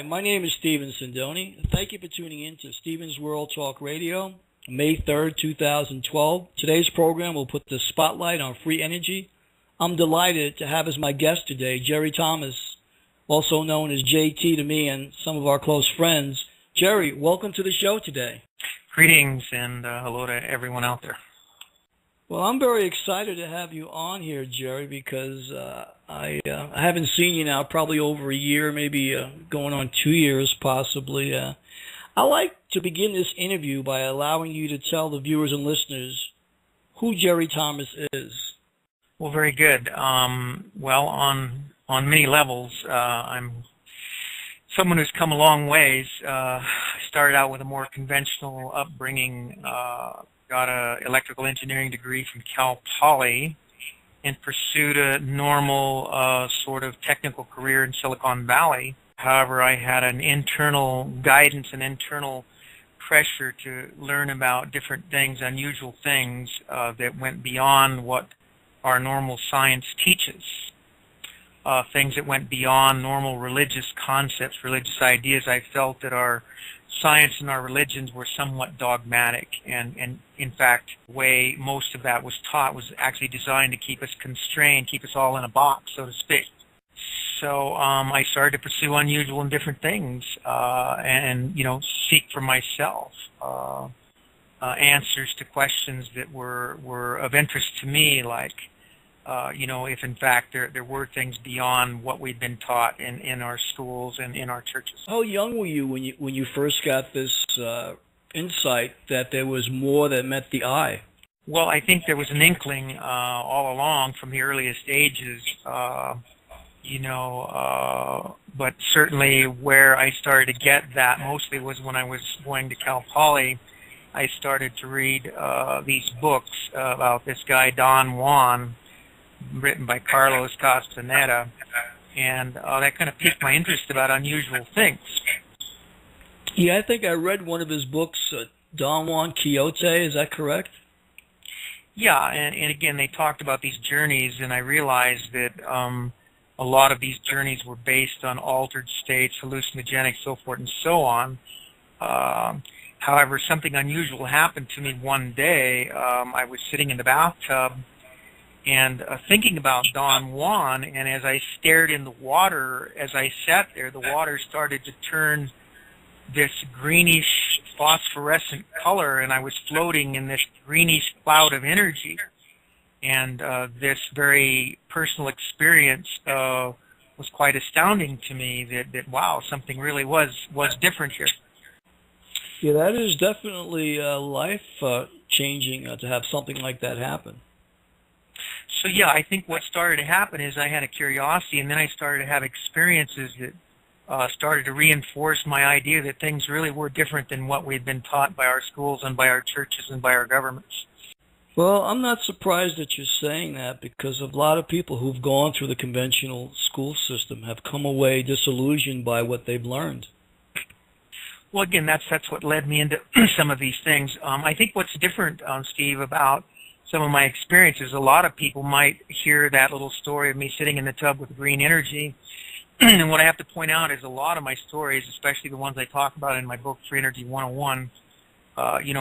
my name is Stephen Sindoni. Thank you for tuning in to Stephen's World Talk Radio, May 3rd, 2012. Today's program will put the spotlight on free energy. I'm delighted to have as my guest today Jerry Thomas, also known as JT to me and some of our close friends. Jerry, welcome to the show today. Greetings and hello to everyone out there. Well, I'm very excited to have you on here, Jerry, because I haven't seen you now probably over a year, maybe going on 2 years possibly. I like to begin this interview by allowing you to tell the viewers and listeners who Jerry Thomas is. Well, very good. Well, on many levels, I'm someone who's come a long ways. I started out with a more conventional upbringing. Got an electrical engineering degree from Cal Poly and pursued a normal sort of technical career in Silicon Valley. However, I had an internal guidance and internal pressure to learn about different things, unusual things that went beyond what our normal science teaches. Things that went beyond normal religious concepts, religious ideas. I felt that our science and our religions were somewhat dogmatic, and in fact, the way most of that was taught was actually designed to keep us constrained, keep us all in a box, so to speak. So I started to pursue unusual and different things, and seek for myself answers to questions that were of interest to me, like if in fact there were things beyond what we'd been taught in our schools and in our churches. How young were you when you first got this insight that there was more that met the eye? Well, I think there was an inkling all along from the earliest ages, but certainly where I started to get that mostly was when I was going to Cal Poly. I started to read these books about this guy, Don Juan, written by Carlos Castaneda, and that kind of piqued my interest about unusual things. Yeah, I think I read one of his books, Don Juan Quixote, is that correct? Yeah, and again, they talked about these journeys, and I realized that a lot of these journeys were based on altered states, hallucinogenic, so forth and so on. However, something unusual happened to me one day. I was sitting in the bathtub and thinking about Don Juan, and as I stared in the water, as I sat there, the water started to turn this greenish phosphorescent color, and I was floating in this greenish cloud of energy. And this very personal experience was quite astounding to me, that wow, something really was different here. Yeah, that is definitely life-changing to have something like that happen. So yeah, I think what started to happen is I had a curiosity, and then I started to have experiences that started to reinforce my idea that things really were different than what we'd been taught by our schools and by our churches and by our governments. Well, I'm not surprised that you're saying that, because a lot of people who've gone through the conventional school system have come away disillusioned by what they've learned. Well, again, that's what led me into some of these things. I think what's different, Steve, about some of my experiences, a lot of people might hear that little story of me sitting in the tub with green energy. And what I have to point out is a lot of my stories, especially the ones I talk about in my book, Free Energy 101,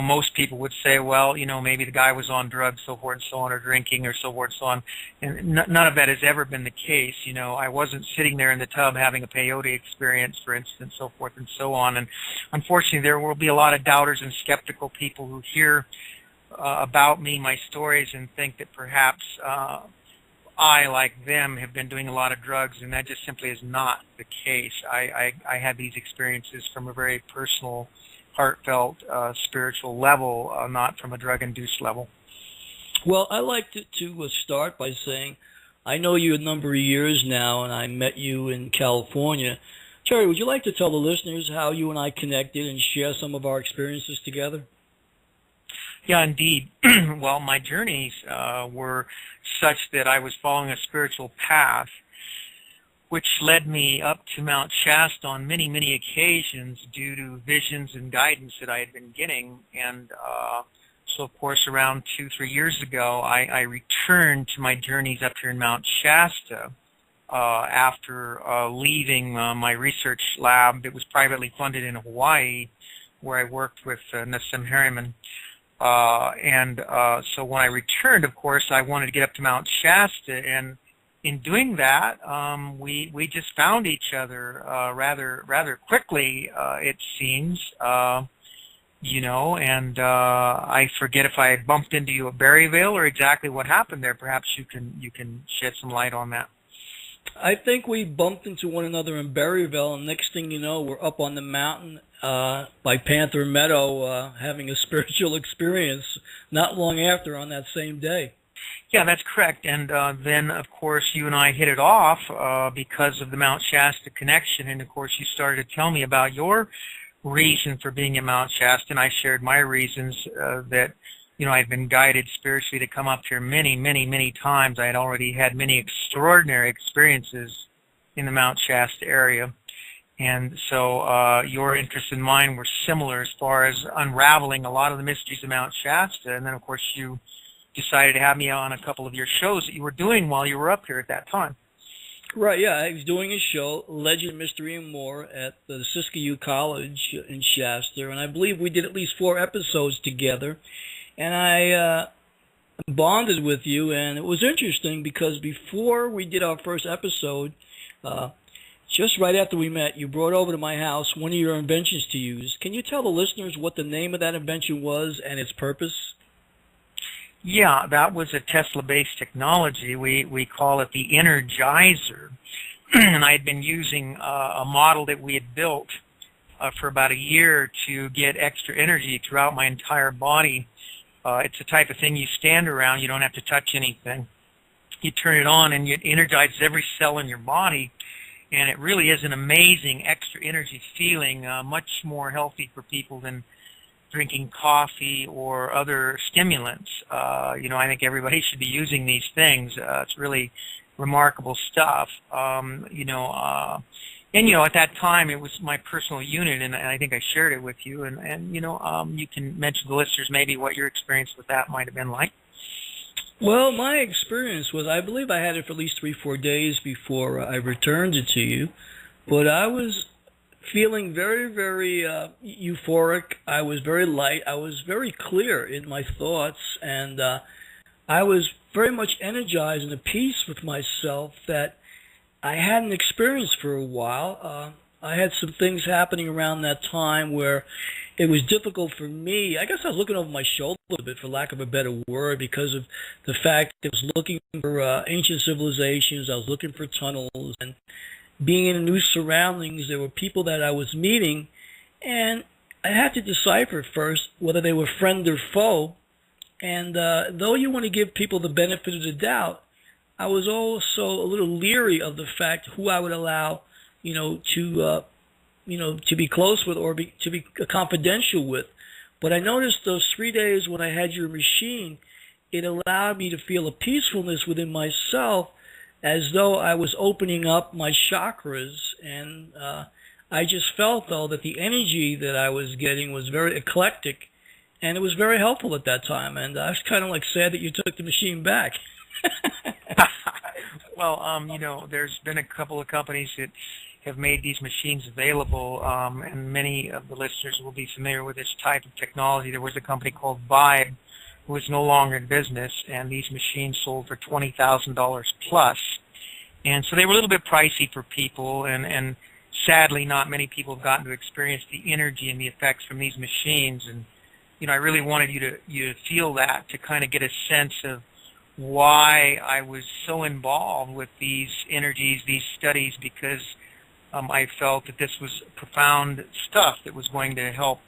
most people would say, well, maybe the guy was on drugs, so forth and so on, or drinking, or so forth and so on. And none of that has ever been the case. I wasn't sitting there in the tub having a peyote experience, for instance, so forth and so on. And unfortunately, there will be a lot of doubters and skeptical people who hear about me, my stories, and think that perhaps I, like them, have been doing a lot of drugs, and that just simply is not the case. I had these experiences from a very personal, heartfelt, spiritual level, not from a drug-induced level. Well, I like to start by saying I know you a number of years now, and I met you in California. Jerry, would you like to tell the listeners how you and I connected and share some of our experiences together? Yeah, indeed. Well, my journeys were such that I was following a spiritual path, which led me up to Mount Shasta on many, many occasions due to visions and guidance that I had been getting. And so, of course, around 2-3 years ago, I returned to my journeys up here in Mount Shasta after leaving my research lab that was privately funded in Hawaii, where I worked with Nassim Harriman. So when I returned, of course, I wanted to get up to Mount Shasta, and in doing that, we just found each other rather quickly, it seems. I forget if I bumped into you at Berryville or exactly what happened there. Perhaps you can shed some light on that. I think we bumped into one another in Berryville, and next thing you know, we're up on the mountain by Panther Meadow having a spiritual experience not long after on that same day. Yeah, that's correct. And then, of course, you and I hit it off because of the Mount Shasta connection. And, of course, you started to tell me about your reason for being at Mount Shasta, and I shared my reasons that, I'd been guided spiritually to come up here many, many, many times. I had already had many extraordinary experiences in the Mount Shasta area. And so your interests and mine were similar as far as unraveling a lot of the mysteries of Mount Shasta. And then, of course, you decided to have me on a couple of your shows that you were doing while you were up here at that time. Right, yeah. I was doing a show, Legend, Mystery, and More, at the Siskiyou College in Shasta, and I believe we did at least 4 episodes together. And I bonded with you, and it was interesting because before we did our first episode, just right after we met, you brought over to my house one of your inventions to use. Can you tell the listeners what the name of that invention was and its purpose? Yeah, that was a Tesla-based technology. We call it the Energizer. And I had been using a model that we had built for about a year to get extra energy throughout my entire body. It's the type of thing you stand around, you don't have to touch anything. You turn it on and it energizes every cell in your body, and it really is an amazing extra energy feeling, much more healthy for people than drinking coffee or other stimulants. I think everybody should be using these things. It's really remarkable stuff. At that time, it was my personal unit, and I think I shared it with you. And you can mention to the listeners maybe what your experience with that might have been like. Well, my experience was, I believe I had it for at least 3-4 days before I returned it to you, but I was feeling very, very euphoric. I was very light. I was very clear in my thoughts, and I was very much energized and at peace with myself that I hadn't experienced for a while. I had some things happening around that time where it was difficult for me. I guess I was looking over my shoulder a bit, for lack of a better word, because of the fact that I was looking for ancient civilizations. I was looking for tunnels, and being in new surroundings, there were people that I was meeting, and I had to decipher first whether they were friend or foe. And though you want to give people the benefit of the doubt, I was also a little leery of the fact who I would allow, to be close with or to be confidential with. But I noticed those 3 days when I had your machine, it allowed me to feel a peacefulness within myself, as though I was opening up my chakras. And I just felt, though, that the energy that I was getting was very eclectic, and it was very helpful at that time. And I was kind of like sad that you took the machine back. Well, there's been a couple of companies that have made these machines available, and many of the listeners will be familiar with this type of technology. There was a company called Vibe who is no longer in business, and these machines sold for $20,000 plus. And so they were a little bit pricey for people, and sadly not many people have gotten to experience the energy and the effects from these machines. And, I really wanted you to feel that, to kind of get a sense of why I was so involved with these energies, these studies, because I felt that this was profound stuff that was going to help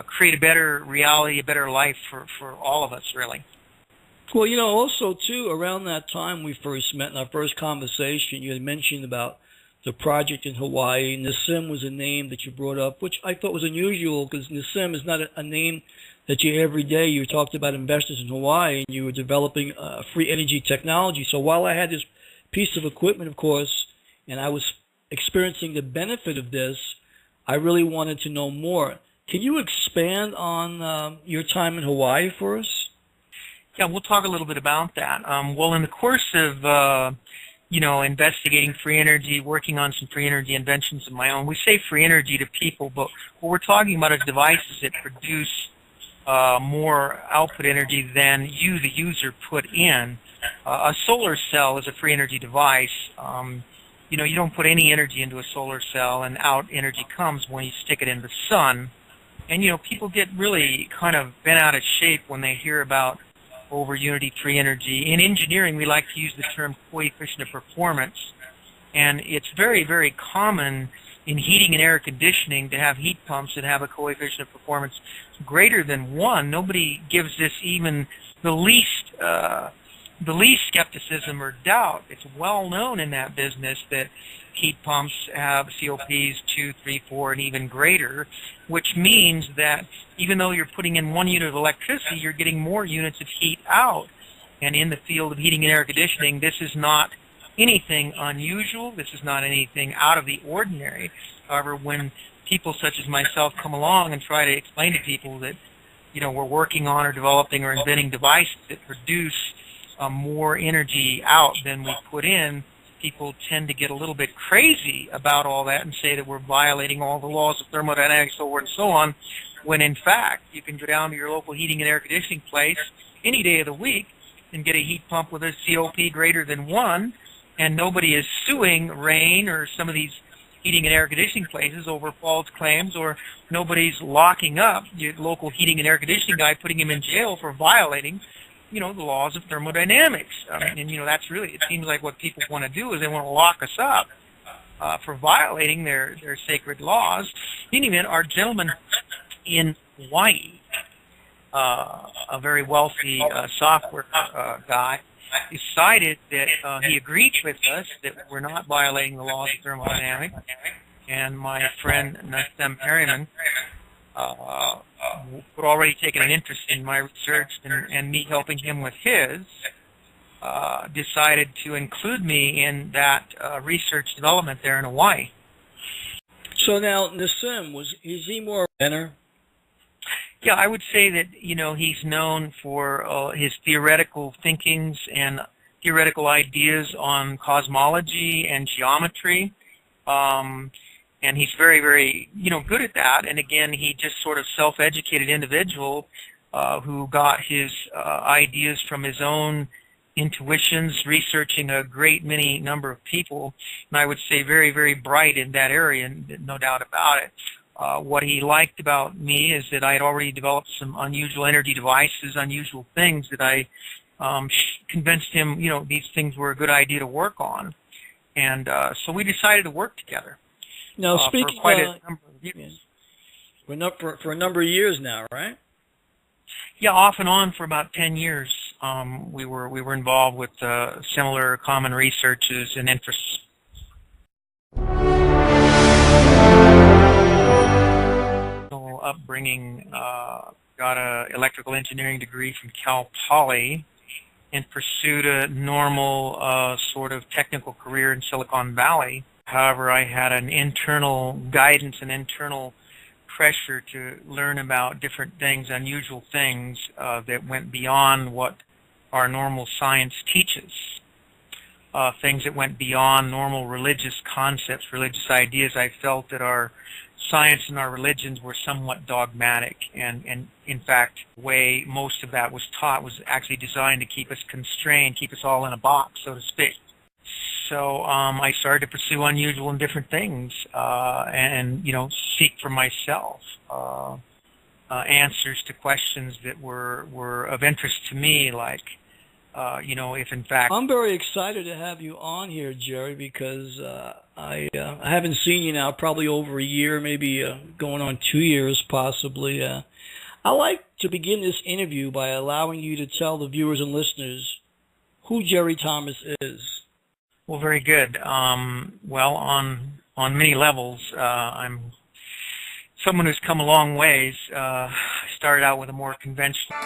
create a better reality, a better life for all of us, really. Well, also, too, around that time we first met in our first conversation, you had mentioned about the project in Hawaii. Nassim was a name that you brought up, which I thought was unusual because Nassim is not a name that you hear every day. You talked about investors in Hawaii, and you were developing free energy technology. So while I had this piece of equipment, of course, and I was experiencing the benefit of this, I really wanted to know more. Can you expand on your time in Hawaii for us? Yeah, we'll talk a little bit about that. Well, in the course of investigating free energy, working on some free energy inventions of my own. We say free energy to people, but what we're talking about is devices that produce more output energy than you, the user, put in. A solar cell is a free energy device. You don't put any energy into a solar cell, and out energy comes when you stick it in the sun. And, people get really kind of bent out of shape when they hear about over unity free energy. In engineering, we like to use the term coefficient of performance. And it's very, very common in heating and air conditioning to have heat pumps that have a coefficient of performance greater than 1. Nobody gives this even the least skepticism or doubt. It's well known in that business that heat pumps have COPs 2, 3, 4, and even greater, which means that even though you're putting in 1 unit of electricity, you're getting more units of heat out. And in the field of heating and air conditioning, this is not anything unusual. This is not anything out of the ordinary. However, when people such as myself come along and try to explain to people that, we're working on or developing or inventing devices that produce more energy out than we put in, people tend to get a little bit crazy about all that and say that we're violating all the laws of thermodynamics, so forth and so on, when in fact you can go down to your local heating and air conditioning place any day of the week and get a heat pump with a COP greater than 1, and nobody is suing Rain or some of these heating and air conditioning places over false claims, or nobody's locking up your local heating and air conditioning guy, putting him in jail for violating the laws of thermodynamics. And that's really, it seems like what people want to do is they want to lock us up for violating their sacred laws. In any event, our gentleman in Hawaii, a very wealthy software guy, decided that he agreed with us that we're not violating the laws of thermodynamics. And my friend Nassim Harriman, who had already taken an interest in my research and me helping him with his, decided to include me in that research development there in Hawaii. So now, Nassim, is he more a inventor? Yeah, I would say that, he's known for his theoretical thinkings and theoretical ideas on cosmology and geometry. And he's very, very, good at that. And again, he just sort of self-educated individual who got his ideas from his own intuitions, researching a great many number of people. And I would say very, very bright in that area, no doubt about it. What he liked about me is that I had already developed some unusual energy devices, unusual things that I convinced him, these things were a good idea to work on. And so we decided to work together. Now, speaking for quite a number of years. For a number of years now, right? Yeah, off and on for about 10 years. We were involved with similar common researches and interests. Upbringing, got an electrical engineering degree from Cal Poly and pursued a normal sort of technical career in Silicon Valley. However, I had an internal guidance and internal pressure to learn about different things, unusual things that went beyond what our normal science teaches. Things that went beyond normal religious concepts, religious ideas. I felt that our science and our religions were somewhat dogmatic, and in fact, the way most of that was taught was actually designed to keep us constrained, keep us all in a box, so to speak. So I started to pursue unusual and different things, and seek for myself answers to questions that were of interest to me, like if in fact. I'm very excited to have you on here, Jerry, because I haven't seen you now probably over a year, maybe going on 2 years possibly. I like to begin this interview by allowing you to tell the viewers and listeners who Jerry Thomas is. Well, very good. Well, on many levels, I'm someone who's come a long ways. I started out with a more conventional.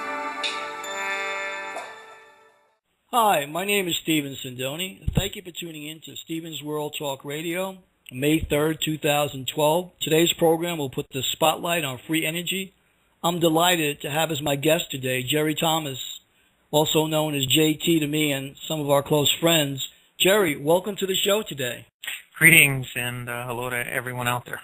Hi, my name is Steven Sindoni. Thank you for tuning in to Steven's World Talk Radio, May 3rd, 2012. Today's program will put the spotlight on free energy. I'm delighted to have as my guest today Jerry Thomas, also known as JT to me and some of our close friends, Jerry, welcome to the show today. Greetings and hello to everyone out there.